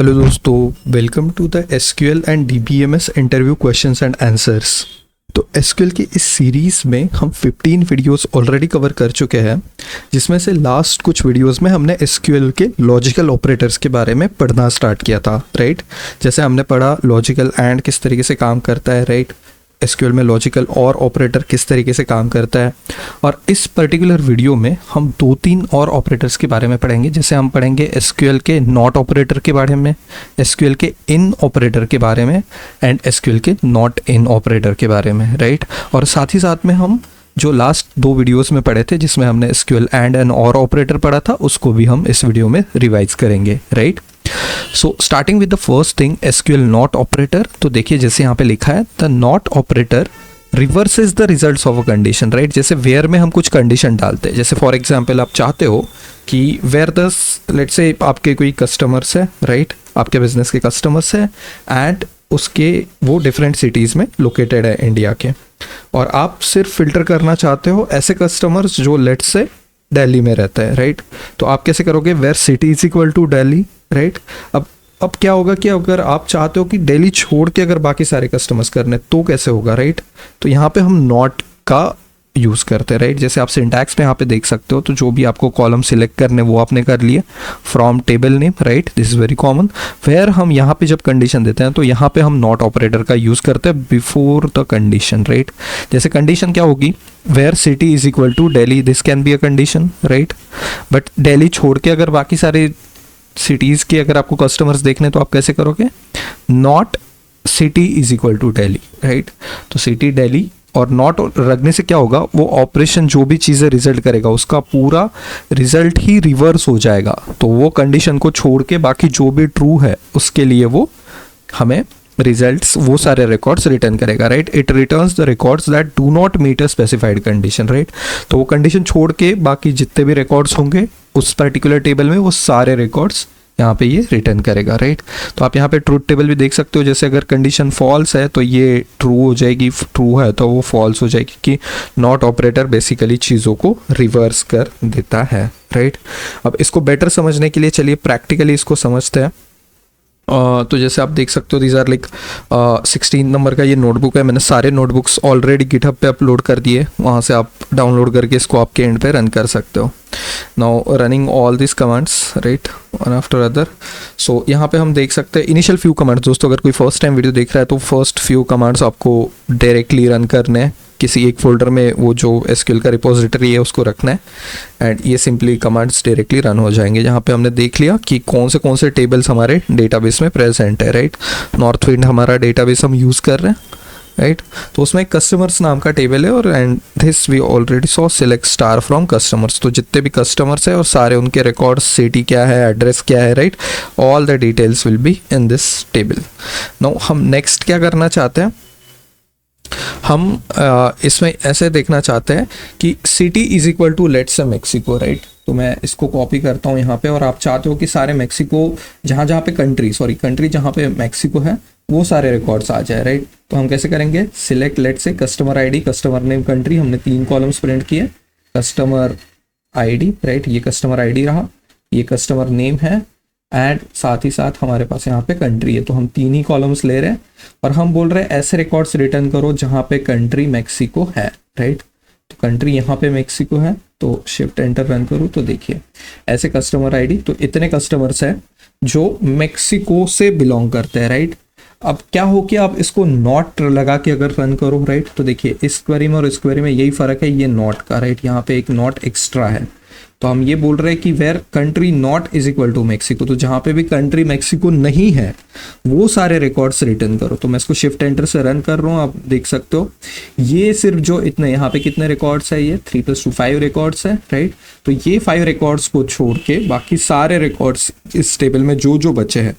Hello दोस्तों, welcome to the SQL and DBMS interview questions and answers. तो SQL की इस सीरीज़ में हम 15 वीडियोस ऑलरेडी कवर कर चुके हैं, जिसमें से लास्ट कुछ वीडियोस में हमने एसक्यूएल के लॉजिकल ऑपरेटर्स के बारे में पढ़ना स्टार्ट किया था, राइट। जैसे हमने पढ़ा लॉजिकल एंड किस तरीके से काम करता है, राइट। एसक्यूएल में लॉजिकल और ऑपरेटर किस तरीके से काम करता है। और इस पर्टिकुलर वीडियो में हम 2-3 और ऑपरेटर्स के बारे में पढ़ेंगे। जैसे हम पढ़ेंगे एसक्यूएल के नॉट ऑपरेटर के बारे में, एसक्यूएल के इन ऑपरेटर के बारे में एंड एसक्यूएल के नॉट इन ऑपरेटर के बारे में, राइट। और साथ ही साथ में हम जो लास्ट 2 वीडियोस में पढ़े थे, जिसमें हमने एसक्यूएल एंड और ऑपरेटर पढ़ा था, उसको भी हम इस वीडियो में रिवाइज करेंगे, right. So starting with the first thing, SQL not operator. तो देखिए जैसे यहाँ पे लिखा है, the not operator reverses the results of a condition, right. जैसे वेयर में हम कुछ कंडीशन डालते हैं। जैसे फॉर एग्जांपल आप चाहते हो कि वेयर द लेट्स से आपके कोई कस्टमर्स है, राइट, आपके बिजनेस के कस्टमर्स है एंड उसके वो डिफरेंट सिटीज़ में लोकेटेड है इंडिया के, और आप सिर्फ फिल्टर करना चाहते हो ऐसे कस्टमर्स जो लेट्स से दिल्ली में रहता है, राइट। तो आप कैसे करोगे, where city is equal to Delhi, right. अब क्या होगा कि अगर आप चाहते हो कि दिल्ली छोड़ के अगर बाकी सारे कस्टमर्स करने, तो कैसे होगा, राइट। तो यहाँ पे हम नॉट का यूज़ करते हैं, राइट। जैसे आप सिंटैक्स में यहाँ पे देख सकते हो, तो जो भी आपको कॉलम सिलेक्ट करने वो आपने कर लिए from table name, right, this is very common. फिर हम यहाँ पे जब कंडीशन देते हैं तो यहाँ पे हम नॉट ऑपरेटर का यूज़ करते हैं बिफोर द कंडीशन, राइट। जैसे कंडीशन क्या होगी, where city is equal to Delhi, this can be a condition, right. But Delhi छोड़ के अगर बाकी सारे सिटीज़ के अगर आपको कस्टमर्स देखने, तो आप कैसे करोगे, not city is equal to Delhi, right. तो सिटी दिल्ली और नॉट रखने से क्या होगा, वो ऑपरेशन जो भी चीज़ें रिजल्ट करेगा उसका पूरा रिजल्ट ही रिवर्स हो जाएगा। तो वो कंडीशन को छोड़ के बाकी जो भी ट्रू है उसके लिए वो हमें रिजल्ट्स, वो सारे रिकॉर्ड्स रिटर्न करेगा, राइट। It returns the records that do not meet a specified condition, right. तो वो कंडीशन छोड़ के बाकी जितने भी रिकॉर्ड्स होंगे उस पर्टिकुलर टेबल में, वो सारे रिकॉर्ड्स यहाँ पे ये रिटर्न करेगा, राइट। तो आप यहाँ पे ट्रूथ टेबल भी देख सकते हो। जैसे अगर कंडीशन फॉल्स है तो ये ट्रू हो जाएगी, ट्रू है तो वो फॉल्स हो जाएगी, कि नॉट ऑपरेटर बेसिकली चीज़ों को रिवर्स कर देता है, राइट। अब इसको बेटर समझने के लिए चलिए प्रैक्टिकली इसको समझते हैं। तो जैसे आप देख सकते हो, दीज आर लाइक 16 नंबर का ये नोटबुक है। मैंने सारे नोटबुक्स ऑलरेडी गिटहब पे अपलोड कर दिए, वहाँ से आप डाउनलोड करके इसको आपके एंड पे रन कर सकते हो। Now running all this commands, right, one after other. So यहाँ पे हम देख सकते हैं इनिशियल फ्यू कमांड्स। दोस्तों अगर कोई फर्स्ट टाइम वीडियो देख रहा है तो फर्स्ट फ्यू कमांड्स आपको डायरेक्टली रन करने हैं, किसी एक फोल्डर में वो जो एसक्यूएल का रिपोजिटरी है उसको रखना है, एंड ये सिंपली कमांड्स डायरेक्टली रन हो जाएंगे। यहाँ पे हमने देख लिया कि कौन से टेबल्स हमारे डेटाबेस में प्रेजेंट है, राइट। नॉर्थ विंड हमारा डेटाबेस हम यूज़ कर रहे हैं, राइट। तो उसमें कस्टमर्स नाम का टेबल है, और and this we already saw select star from customers. तो जितने भी कस्टमर्स है और सारे उनके रिकॉर्ड्स, सिटी क्या है, एड्रेस क्या है, right, all the details will be in this table. Now हम नेक्स्ट क्या करना चाहते हैं, हम इसमें ऐसे देखना चाहते हैं कि city is equal to let's say Mexico, right. तो मैं इसको कॉपी करता हूँ यहाँ पे, और आप चाहते हो कि सारे मैक्सिको जहाँ पे कंट्री जहाँ पे मैक्सिको है वो सारे रिकॉर्ड्स आ जाए, राइट। तो हम कैसे करेंगे, select let's say customer ID, customer name, country. हमने 3 कॉलम्स प्रिंट किए, कस्टमर आईडी, राइट, ये कस्टमर आईडी रहा, ये कस्टमर नेम है, एंड साथ ही साथ हमारे पास यहाँ पे कंट्री है। तो हम 3 ही कॉलम्स ले रहे हैं, और हम बोल रहे हैं ऐसे रिकॉर्ड्स रिटर्न करो जहाँ पे कंट्री मैक्सिको है, राइट। तो कंट्री यहाँ पे मैक्सिको है, तो शिफ्ट एंटर रन करूँ तो देखिए ऐसे कस्टमर आईडी। तो इतने कस्टमर्स हैं जो मैक्सिको से बिलोंग करते हैं, राइट। अब क्या हो कि आप इसको नॉट लगा के अगर रन करो, राइट, तो देखिए इस क्वेरी में और इस क्वेरी में यही फर्क है, ये नॉट का, राइट, यहाँ पे एक नॉट एक्स्ट्रा है। तो हम ये बोल रहे हैं कि where country not is equal to Mexico, तो जहाँ पे भी कंट्री मैक्सिको नहीं है वो सारे रिकॉर्ड्स रिटर्न करो। तो मैं इसको शिफ्ट एंटर से रन कर रहा हूँ, आप देख सकते हो ये सिर्फ जो इतने यहाँ पे कितने रिकॉर्ड्स है, ये 3 + 2 5 रिकॉर्ड्स है, राइट। तो ये 5 रिकॉर्ड्स को छोड़ के बाकी सारे रिकॉर्ड्स इस टेबल में जो बचे हैं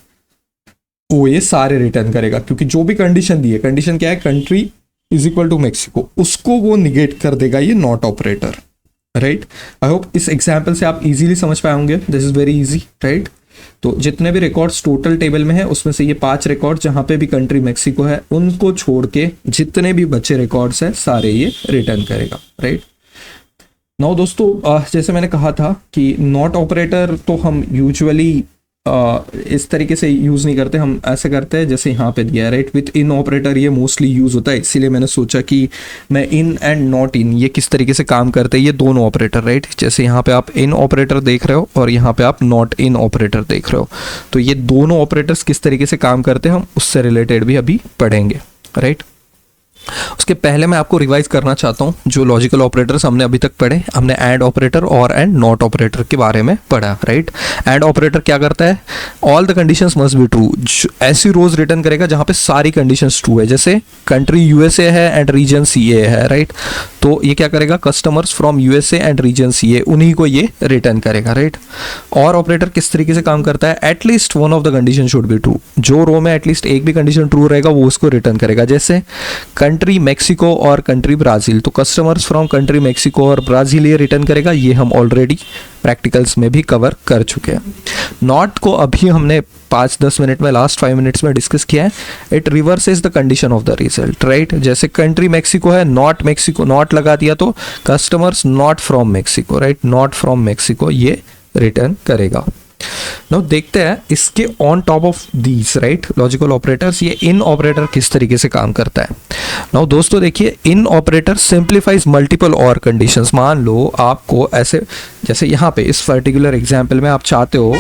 वो ये सारे रिटर्न करेगा, क्योंकि जो भी कंडीशन दी है, कंडीशन क्या है, country is equal to Mexico, उसको वो निगेट कर देगा ये not operator, right. I hope इस एग्जाम्पल से आप इजीली समझ पाए होंगे, this is very easy, right. तो जितने भी रिकॉर्ड्स टोटल टेबल में है उसमें से ये 5 रिकॉर्ड जहाँ पे भी कंट्री मैक्सिको है उनको छोड़ के जितने भी बचे रिकॉर्ड्स हैं सारे ये रिटर्न करेगा, राइट। नाउ दोस्तों जैसे मैंने कहा था कि नॉट ऑपरेटर तो हम यूजुअली इस तरीके से यूज़ नहीं करते, हम ऐसे करते हैं जैसे यहाँ पे दिया है, राइट। विथ इन ऑपरेटर ये मोस्टली यूज़ होता है, इसीलिए मैंने सोचा कि मैं इन एंड नॉट इन ये किस तरीके से काम करते हैं, ये दोनों ऑपरेटर, राइट। जैसे यहाँ पे आप इन ऑपरेटर देख रहे हो और यहाँ पे आप नॉट इन ऑपरेटर देख रहे हो, तो ये दोनों ऑपरेटर्स किस तरीके से काम करते हैं हम उससे रिलेटेड भी अभी पढ़ेंगे, राइट। उसके पहले मैं आपको रिवाइज करना चाहता हूँ जो लॉजिकल ऑपरेटर्स हमने अभी तक पढ़े। हमने एंड ऑपरेटर और एंड नॉट ऑपरेटर के बारे में पढ़ा, राइट। एंड ऑपरेटर क्या करता है, all the conditions must be true, ऐसी रोज रिटर्न करेगा जहां पे सारी कंडीशंस ट्रू है। जैसे कंट्री यूएसए है एंड रीजन सीए है, राइट। तो ये क्या करेगा, customers from USA and region CA, उन्हीं को ये रिटर्न करेगा, राइट। और ऑपरेटर किस तरीके से काम करता है, at least one of the condition should be true, जो रो में एटलीस्ट एक भी कंडीशन ट्रू रहेगा वो उसको रिटर्न करेगा। जैसे कंट्री मैक्सिको और कंट्री ब्राज़ील, तो कस्टमर्स फ्रॉम कंट्री मैक्सिको और ब्राज़ील ये रिटर्न करेगा, ये हम ऑलरेडी प्रैक्टिकल्स में भी कवर कर चुके हैं। नॉट को अभी हमने 5-10 मिनट में, लास्ट 5 मिनट्स में डिस्कस किया है। It reverses the condition of the result, right. जैसे कंट्री मैक्सिको है, नॉट मैक्सिको, नॉट लगा दिया तो customers not from Mexico, right, not from Mexico ये रिटर्न करेगा। नाउ देखते हैं इसके on top of these, right, logical operators, ये इन ऑपरेटर किस तरीके से काम करता है। नाउ दोस्तों देखिए, इन ऑपरेटर सिंप्लीफाइज मल्टीपल और कंडीशंस। मान लो आपको ऐसे, जैसे यहाँ पे इस पर्टिकुलर एग्जाम्पल में आप चाहते हो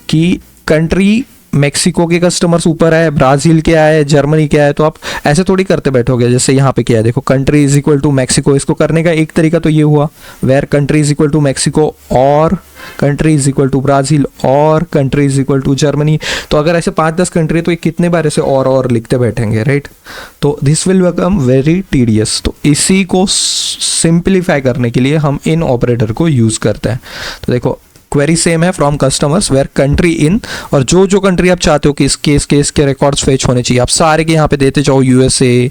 कि कंट्री मैक्सिको के कस्टमर्स ऊपर है, ब्राज़ील के आए, जर्मनी के आए, तो आप ऐसे थोड़ी करते बैठोगे। जैसे यहाँ पे क्या है, देखो, country is equal to Mexico, इसको करने का एक तरीका तो ये हुआ, where country is equal to Mexico और country is equal to Brazil और country is equal to Germany. तो अगर ऐसे 5-10 कंट्री है तो ये कितने बार ऐसे और लिखते बैठेंगे, राइट। तो this will become very tedious. तो इसी को सिंप्लीफाई करने के लिए हम इन ऑपरेटर को यूज़ करते हैं। तो देखो, क्वेरी सेम है from customers where country in, और जो जो कंट्री आप चाहते हो कि इस केस के रिकॉर्ड्स फेच होने चाहिए, आप सारे के यहाँ पे देते जाओ, यूएसए,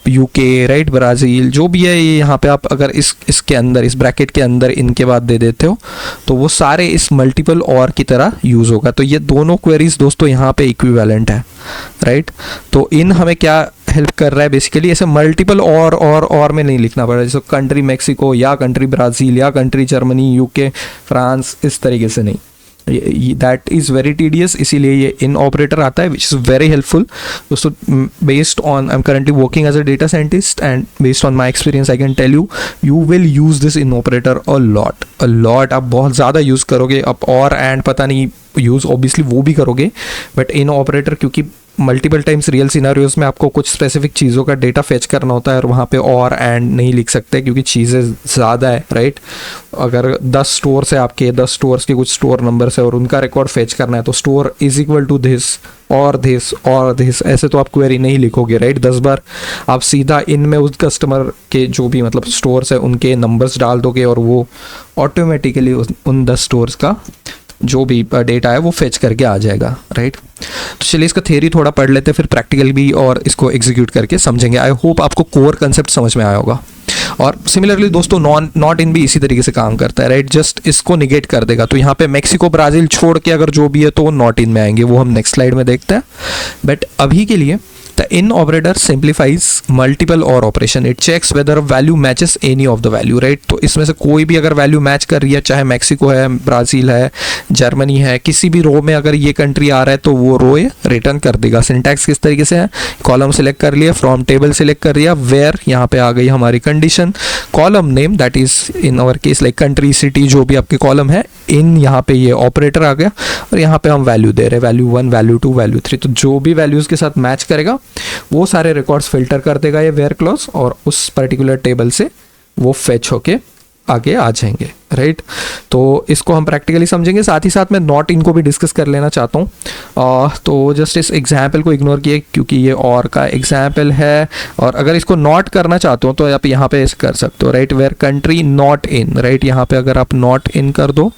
यूके, राइट, ब्राज़ील, जो भी है ये यहाँ पे आप अगर इसके अंदर, इस ब्रैकेट के अंदर इनके बाद दे देते हो तो वो सारे इस मल्टीपल और की तरह यूज़ होगा। तो ये दोनों क्वेरीज दोस्तों यहाँ पे इक्विवेलेंट है, राइट। तो इन हमें क्या हेल्प कर रहा है, बेसिकली ऐसे मल्टीपल और में नहीं लिखना पड़ रहा है, जैसे कंट्री मैक्सिको या कंट्री ब्राज़ील या कंट्री जर्मनी, यूके, फ्रांस, इस तरीके से नहीं। दैट इज़ वेरी टीडियस, इसीलिए ये इन ऑपरेटर आता है, विच इज़ वेरी हेल्पफुल दोस्तों। Based on, I am currently working as a data scientist and based on my experience I can tell you will use this in operator a lot. आप बहुत ज़्यादा use करोगे। आप और and पता नहीं use obviously वो भी करोगे, बट इन ऑपरेटर क्योंकि मल्टीपल टाइम्स रियल सिनारियोज में आपको कुछ स्पेसिफिक चीज़ों का डेटा फेच करना होता है और वहाँ पे और एंड नहीं लिख सकते क्योंकि चीज़ें ज़्यादा है, राइट। अगर 10 स्टोर्स है आपके, 10 स्टोर्स के कुछ स्टोर नंबर्स है और उनका रिकॉर्ड फेच करना है, तो store is equal to this और दिस, ऐसे तो आप क्वेरी नहीं लिखोगे, राइट। 10 बार आप सीधा इनमें उस कस्टमर के जो भी मतलब स्टोर्स है उनके नंबर्स डाल दोगे और वो ऑटोमेटिकली उन 10 स्टोर्स का जो भी डेटा है वो फेच करके आ जाएगा, राइट। तो चलिए इसका थ्योरी थोड़ा पढ़ लेते हैं, फिर प्रैक्टिकल भी और इसको एग्जीक्यूट करके समझेंगे। आई होप आपको कोर कंसेप्ट समझ में आया होगा। और सिमिलरली दोस्तों नॉट इन भी इसी तरीके से काम करता है, राइट। जस्ट इसको निगेट कर देगा। तो यहाँ पे मैक्सिको ब्राज़ील छोड़ के अगर जो भी है तो वो नॉट इन में आएंगे, वो हम नेक्स्ट स्लाइड में देखते हैं। बट अभी के लिए the in operator simplifies multiple or operation. It checks whether value matches any of the value, right. तो इसमें से कोई भी अगर वैल्यू मैच कर रही है, चाहे मैक्सिको है, ब्राज़ील है, जर्मनी है, किसी भी रो में अगर ये कंट्री आ रहा है तो वो रो ये रिटर्न कर देगा। सिंटैक्स किस तरीके से है, कॉलम सेलेक्ट कर लिया, फ्रॉम टेबल सेलेक्ट कर लिया, वेयर यहाँ पे आ गई हमारी condition, column name that is in our case like country, city, जो भी आपके कॉलम है, इन यहाँ पे ये ऑपरेटर आ गया और यहाँ पे हम वैल्यू दे रहे हैं, वैल्यू 1, वैल्यू 2, वैल्यू 3। तो जो भी वैल्यूज़ के साथ मैच करेगा वो सारे रिकॉर्ड्स फिल्टर कर देगा ये वेयर क्लॉज, और उस पर्टिकुलर टेबल से वो फेच होके आगे आ जाएंगे, राइट। तो इसको हम प्रैक्टिकली समझेंगे। साथ ही साथ मैं नॉट इनको भी डिस्कस कर लेना चाहता हूँ। तो जस्ट इस एग्जाम्पल को इग्नोर किए क्योंकि ये और का एग्जाम्पल है, और अगर इसको नॉट करना चाहते हो तो आप यहाँ पे ऐसे कर सकते हो, right, where country not in, right. यहाँ पे अगर आप नॉट इन कर दो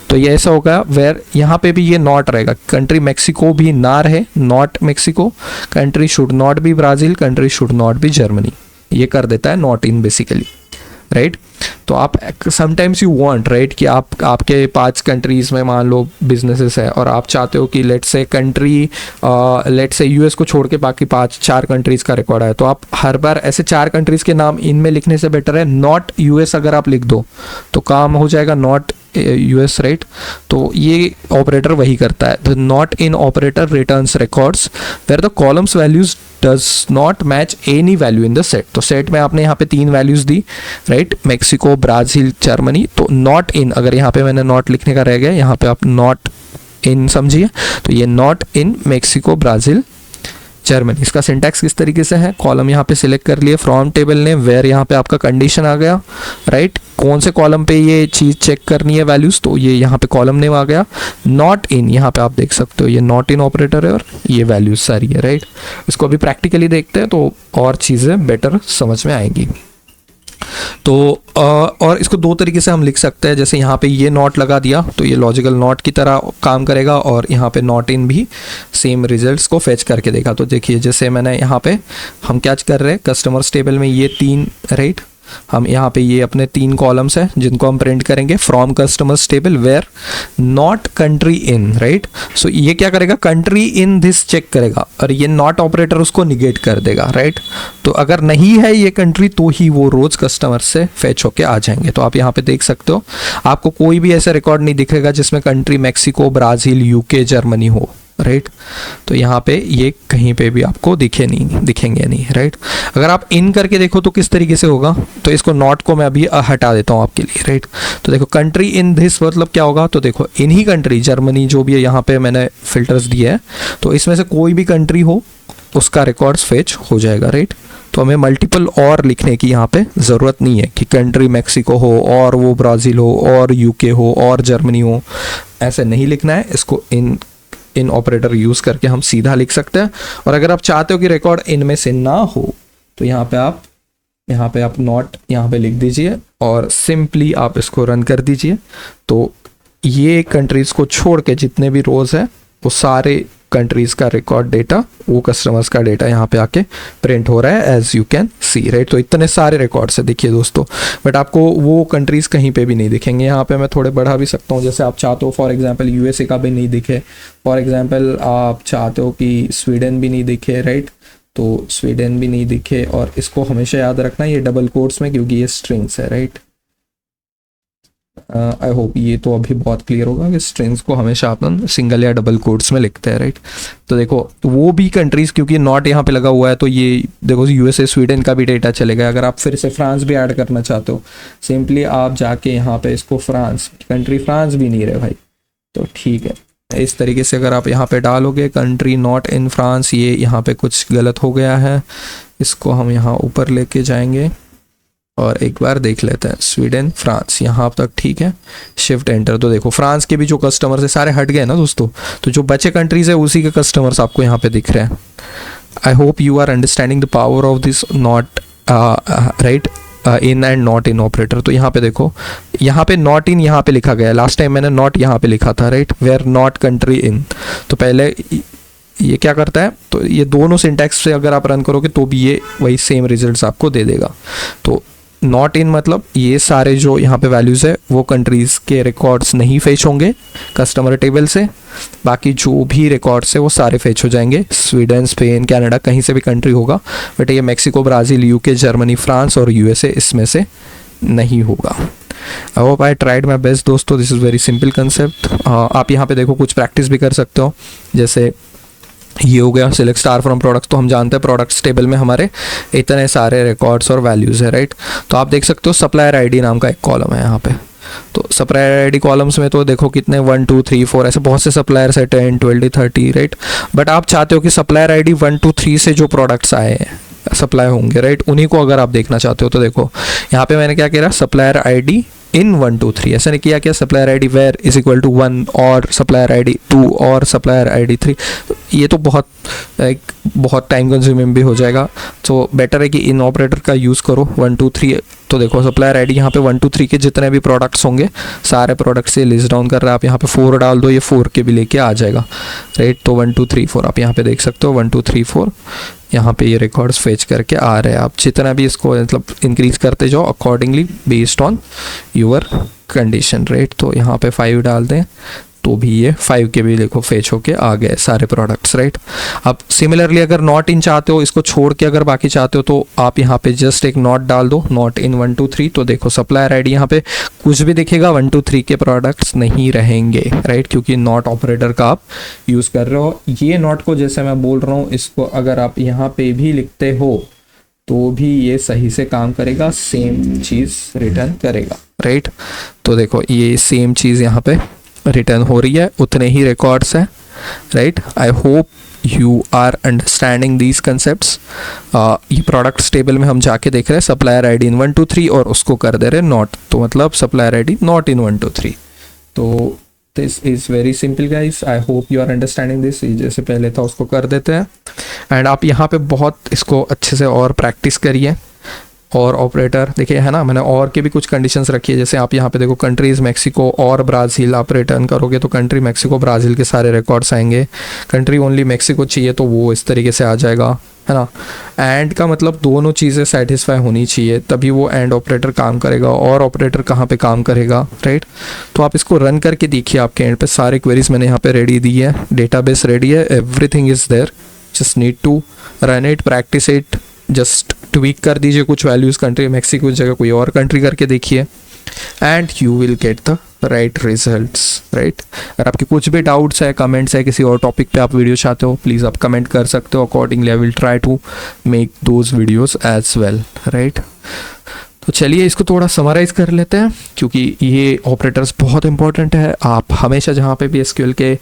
तो ये ऐसा होगा, वेयर यहाँ पे भी ये नॉट रहेगा, कंट्री मैक्सिको भी ना रहे, not Mexico, country should not be Brazil, country should not be Germany, ये कर देता है नॉट इन बेसिकली, राइट। तो आप समटाइम्स यू वांट, राइट, कि आपके 5 कंट्रीज़ में मान लो बिजनेसेस है और आप चाहते हो कि लेट्स से यूएस को छोड़ के बाकी 4 कंट्रीज़ का रिकॉर्ड है, तो आप हर बार ऐसे 4 कंट्रीज़ के नाम इनमें लिखने से बेटर है नॉट यूएस अगर आप लिख दो तो काम हो जाएगा, नॉट US, राइट। तो ये ऑपरेटर वही करता है। The not in operator returns records where the columns values does not match any value in the set. तो सेट में आपने यहाँ पे 3 वैल्यूज दी, राइट, मेक्सिको, ब्राज़ील, जर्मनी। तो नॉट इन, अगर यहाँ पे मैंने नॉट लिखने का रह गया, यहाँ पे आप नॉट इन समझिए। तो ये not in Mexico, Brazil, Germany. इसका सिंटैक्स किस तरीके से है, कॉलम यहाँ पे सिलेक्ट कर लिए, फ्रॉम टेबल नेम, वेयर यहाँ पे आपका कंडीशन आ गया, राइट, कौन से कॉलम पे ये चीज़ चेक करनी है वैल्यूज़, तो ये यहाँ पे कॉलम नेम आ गया। नॉट इन, यहाँ पे आप देख सकते हो ये नॉट इन ऑपरेटर है और ये वैल्यूज सारी है, राइट। इसको अभी प्रैक्टिकली देखते हैं तो और चीज़ें बेटर समझ में आएंगी। तो और इसको 2 तरीके से हम लिख सकते हैं। जैसे यहाँ पे ये नॉट लगा दिया तो ये लॉजिकल नॉट की तरह काम करेगा, और यहाँ पे नॉट इन भी सेम रिजल्ट्स को फेच करके देगा। तो देखिए जैसे मैंने यहाँ पे हम क्या कर रहे हैं, कस्टमर्स टेबल में ये 3, राइट, हम यहाँ पे ये अपने 3 कॉलम्स हैं जिनको हम प्रिंट करेंगे from customers table where not country in, right. So ये क्या करेगा, कंट्री इन दिस चेक करेगा और ये नॉट ऑपरेटर उसको निगेट कर देगा, राइट। तो अगर नहीं है ये कंट्री तो ही वो रोज कस्टमर से फेच होके आ जाएंगे। तो आप यहाँ पे देख सकते हो, आपको कोई भी ऐसा रिकॉर्ड नहीं दिखेगा जिसमें country Mexico, Brazil, UK, Germany हो, राइट। तो यहाँ पे ये कहीं पे भी आपको दिखेंगे नहीं, राइट। अगर आप इन करके देखो तो किस तरीके से होगा, तो इसको नॉट को मैं अभी हटा देता हूँ आपके लिए, राइट। तो देखो कंट्री इन दिस मतलब क्या होगा, तो देखो इन ही कंट्री, जर्मनी जो भी है, यहाँ पे मैंने फिल्टर्स दिए हैं, तो इसमें से कोई भी कंट्री हो उसका रिकॉर्ड्स फेच हो जाएगा, राइट। तो हमें मल्टीपल और लिखने की यहाँ पे ज़रूरत नहीं है कि कंट्री मेक्सिको हो और वो ब्राज़ील हो और यूके हो और जर्मनी हो, ऐसे नहीं लिखना है। इसको इन ऑपरेटर यूज़ करके हम सीधा लिख सकते हैं। और अगर आप चाहते हो कि रिकॉर्ड इनमें से ना हो तो यहाँ पे आप नॉट यहाँ पे लिख दीजिए और सिंपली आप इसको रन कर दीजिए। तो ये कंट्रीज़ को छोड़ के जितने भी रोज़ है वो सारे कंट्रीज़ का रिकॉर्ड डेटा, वो कस्टमर्स का डेटा यहाँ पे आके प्रिंट हो रहा है, as you can see, right. तो इतने सारे रिकॉर्ड्स है देखिए दोस्तों, बट आपको वो कंट्रीज़ कहीं पे भी नहीं दिखेंगे। यहाँ पे मैं थोड़े बढ़ा भी सकता हूँ, जैसे आप चाहते हो फॉर एग्जांपल यूएसए का भी नहीं दिखे, फॉर एग्जांपल आप चाहते हो कि स्वीडन भी नहीं दिखे, राइट। तो स्वीडन भी नहीं दिखे, और इसको हमेशा याद रखना ये डबल कोट्स में, क्योंकि ये स्ट्रिंग्स है, राइट। आई होप ये तो अभी बहुत क्लियर होगा कि स्ट्रिंग्स को हमेशा अपन सिंगल या डबल कोट्स में लिखते हैं, राइट। तो देखो वो भी कंट्रीज़, क्योंकि नॉट यहाँ पे लगा हुआ है तो ये देखो यूएसए, स्वीडन का भी डेटा चलेगा। अगर आप फिर से फ्रांस भी ऐड करना चाहते हो, सिंपली आप जाके यहाँ पे इसको फ्रांस, कंट्री फ्रांस भी नहीं रहे भाई, तो ठीक है। इस तरीके से अगर आप यहाँ पे डालोगे कंट्री नॉट इन फ्रांस, ये यहाँ पे कुछ गलत हो गया है, इसको हम यहाँ ऊपर लेके जाएंगे और एक बार देख लेते हैं। स्वीडन, फ्रांस, यहाँ तक ठीक है, शिफ्ट एंटर। तो देखो फ्रांस के भी जो कस्टमर्स है सारे हट गए ना दोस्तों, तो जो बचे कंट्रीज है उसी के कस्टमर्स आपको यहाँ पे दिख रहे हैं। I hope you are understanding the power of this not, right, in and not in operator. तो यहाँ पे देखो, यहाँ पे नॉट इन यहाँ पे लिखा गया है, लास्ट टाइम मैंने नॉट यहाँ पे लिखा था, right, where not country in. तो पहले ये क्या करता है, तो ये दोनों सिंटैक्स से अगर आप रन करोगे तो भी ये वही सेम रिजल्ट्स आपको दे देगा। तो नॉट इन मतलब ये सारे जो यहाँ पे वैल्यूज़ है वो कंट्रीज़ के रिकॉर्ड्स नहीं फेच होंगे कस्टमर टेबल से, बाकी जो भी रिकॉर्ड्स है वो सारे फेच हो जाएंगे। स्वीडन, स्पेन, कनाडा, कहीं से भी कंट्री होगा, बट ये Mexico, Brazil, UK, Germany, France और यूएसए इसमें से नहीं होगा। I hope I tried my best दोस्तों, this is very simple concept. आप यहाँ पे देखो कुछ प्रैक्टिस भी कर सकते हो, जैसे ये हो गया सिलेक्ट स्टार फ्रॉम प्रोडक्ट्स। तो हम जानते हैं प्रोडक्ट्स टेबल में हमारे इतने सारे रिकॉर्ड्स और वैल्यूज़ है, राइट। तो आप देख सकते हो सप्लायर आईडी नाम का एक कॉलम है यहाँ पे। तो सप्लायर आईडी कॉलम्स में तो देखो कितने 1 2 3 4 ऐसे बहुत से सप्लायर्स है, 10 20 30, राइट। बट आप चाहते हो कि सप्लायर आईडी 1 2 3 से जो प्रोडक्ट्स आए हैं सप्लाई होंगे, राइट, उन्हीं को अगर आप देखना चाहते हो तो देखो यहाँ पे मैंने क्या किया, सप्लायर आईडी इन 1 2 3, ऐसा नहीं किया क्या supplier ID where is equal to 1 और सप्लायर आईडी 2 और सप्लायर आईडी 3। ये तो बहुत टाइम कंज्यूमिंग भी हो जाएगा। तो बेटर है कि इन ऑपरेटर का यूज़ करो 1 2 3। तो देखो सप्लायर आईडी यहाँ पे 1 2 3 के जितने भी प्रोडक्ट्स होंगे सारे प्रोडक्ट्स से लिस्ट डाउन कर रहा है। आप यहाँ पे 4 डाल दो, ये 4 के भी लेके आ जाएगा, राइट। तो 1 2 3 4 आप यहाँ पे देख सकते हो, 1 2 3 4 यहाँ पे ये रिकॉर्ड्स फेच करके आ रहे हैं। आप जितना भी इसको मतलब इंक्रीज करते जाओ accordingly based on your condition, right. तो यहाँ पे 5 डाल दें, तो भी ये 5 के भी देखो फेच होके आ गए सारे प्रोडक्ट्स, राइट। अब सिमिलरली अगर नॉट इन चाहते हो, इसको छोड़ के अगर बाकी चाहते हो, तो आप यहाँ पे जस्ट एक नॉट डाल दो, नॉट इन 1 2 3, तो देखो सप्लायर आईडी यहाँ पे कुछ भी दिखेगा, 1 2 3 के प्रोडक्ट्स नहीं रहेंगे, राइट, क्योंकि नॉट ऑपरेटर का आप यूज़ कर रहे हो। ये नॉट को जैसे मैं बोल रहा हूँ, इसको अगर आप यहाँ पे भी लिखते हो तो भी ये सही से काम करेगा, सेम चीज़ रिटर्न करेगा, राइट। तो देखो ये सेम चीज़ यहाँ पे रिटर्न हो रही है, उतने ही रिकॉर्ड्स हैं, right. I hope you are understanding these concepts. ये प्रोडक्ट्स टेबल में हम जाके देख रहे हैं सप्लायर आईडी इन 1 2 3 और उसको कर दे रहे हैं नॉट, तो मतलब सप्लायर आईडी नॉट इन 1 2 3। तो this is very simple guys, I hope you are understanding this. जैसे पहले था उसको कर देते हैं, एंड आप यहाँ पे बहुत इसको अच्छे से और प्रैक्टिस करिए। और ऑपरेटर देखिए है ना, मैंने और के भी कुछ कंडीशंस रखी है, जैसे आप यहाँ पे देखो कंट्रीज़ मैक्सिको और ब्राज़ील आप रिटर्न करोगे तो कंट्री मैक्सिको ब्राज़ील के सारे रिकॉर्ड्स आएंगे। कंट्री ओनली मैक्सिको चाहिए तो वो इस तरीके से आ जाएगा, है ना। एंड का मतलब दोनों चीज़ें सेटिस्फाई होनी चाहिए, तभी वो एंड ऑपरेटर काम करेगा। और ऑपरेटर कहाँ पे काम करेगा, राइट। तो आप इसको रन करके देखिए, आपके एंड पे सारे क्वेरीज मैंने यहाँ पे रेडी दी है, डेटाबेस रेडी है, everything is there, just need to run it, practice it, just tweak कर दीजिए कुछ वैल्यूज़, कंट्री मैक्सिको की जगह कोई और कंट्री करके देखिए, and you will get the right results, right. अगर आपके कुछ भी डाउट्स है, कमेंट्स है, किसी और टॉपिक पे आप वीडियो चाहते हो, प्लीज़ आप कमेंट कर सकते हो, accordingly I will try to make those videos as well, right. तो चलिए इसको थोड़ा समराइज़ कर लेते हैं, क्योंकि ये ऑपरेटर्स बहुत इंपॉर्टेंट है। आप हमेशा जहाँ पे भी एसक्यूएल के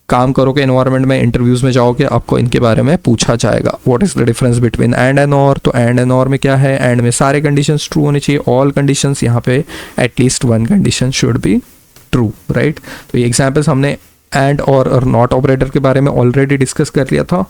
काम करोगे, एनवायरनमेंट में, इंटरव्यूज़ में जाओगे, आपको इनके बारे में पूछा जाएगा। What is the difference between and and और। तो एंड एंड और में क्या है, एंड में सारे कंडीशंस ट्रू होने चाहिए, ऑल कंडीशंस, यहाँ पे at least one condition should be true, right. तो ये एग्जाम्पल्स हमने एंड और नॉट ऑपरेटर के बारे में ऑलरेडी डिस्कस कर लिया था,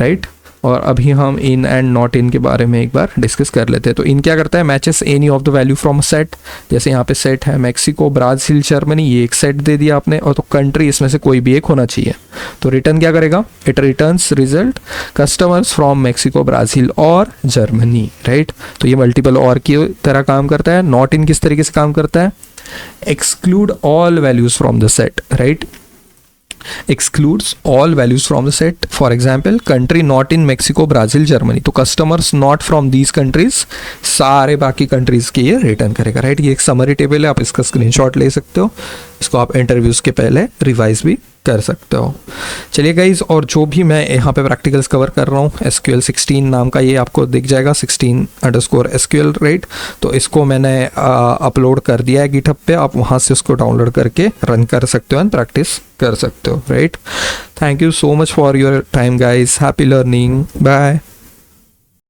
राइट। और अभी हम इन एंड नॉट इन के बारे में एक बार डिस्कस कर लेते हैं। तो इन क्या करता है, matches any of the value from set, जैसे यहाँ पे सेट है मैक्सिको ब्राज़ील जर्मनी, ये एक सेट दे दिया आपने, और तो कंट्री इसमें से कोई भी एक होना चाहिए। तो रिटर्न क्या करेगा, it returns result customers from Mexico Brazil और जर्मनी, राइट। तो ये मल्टीपल और की तरह काम करता है। नॉट इन किस तरीके से काम करता है, exclude all values from the set, right, excludes all values from the set. For example, country not in Mexico, Brazil, Germany, तो customers not from these countries, सारे बाकी countries के ये रिटर्न करेगा, राइट। ये एक समरी टेबल है, आप इसका स्क्रीनशॉट ले सकते हो, इसको आप इंटरव्यूज़ के पहले रिवाइज भी कर सकते हो। चलिए गाइज, और जो भी मैं यहाँ पे प्रैक्टिकल्स कवर कर रहा हूँ, SQL 16 नाम का ये आपको दिख जाएगा, 16_SQL, राइट। तो इसको मैंने अपलोड कर दिया है गिटहब पे, आप वहाँ से उसको डाउनलोड करके रन कर सकते हो एंड प्रैक्टिस कर सकते हो, right. Thank you so much for your time guys, happy learning, bye.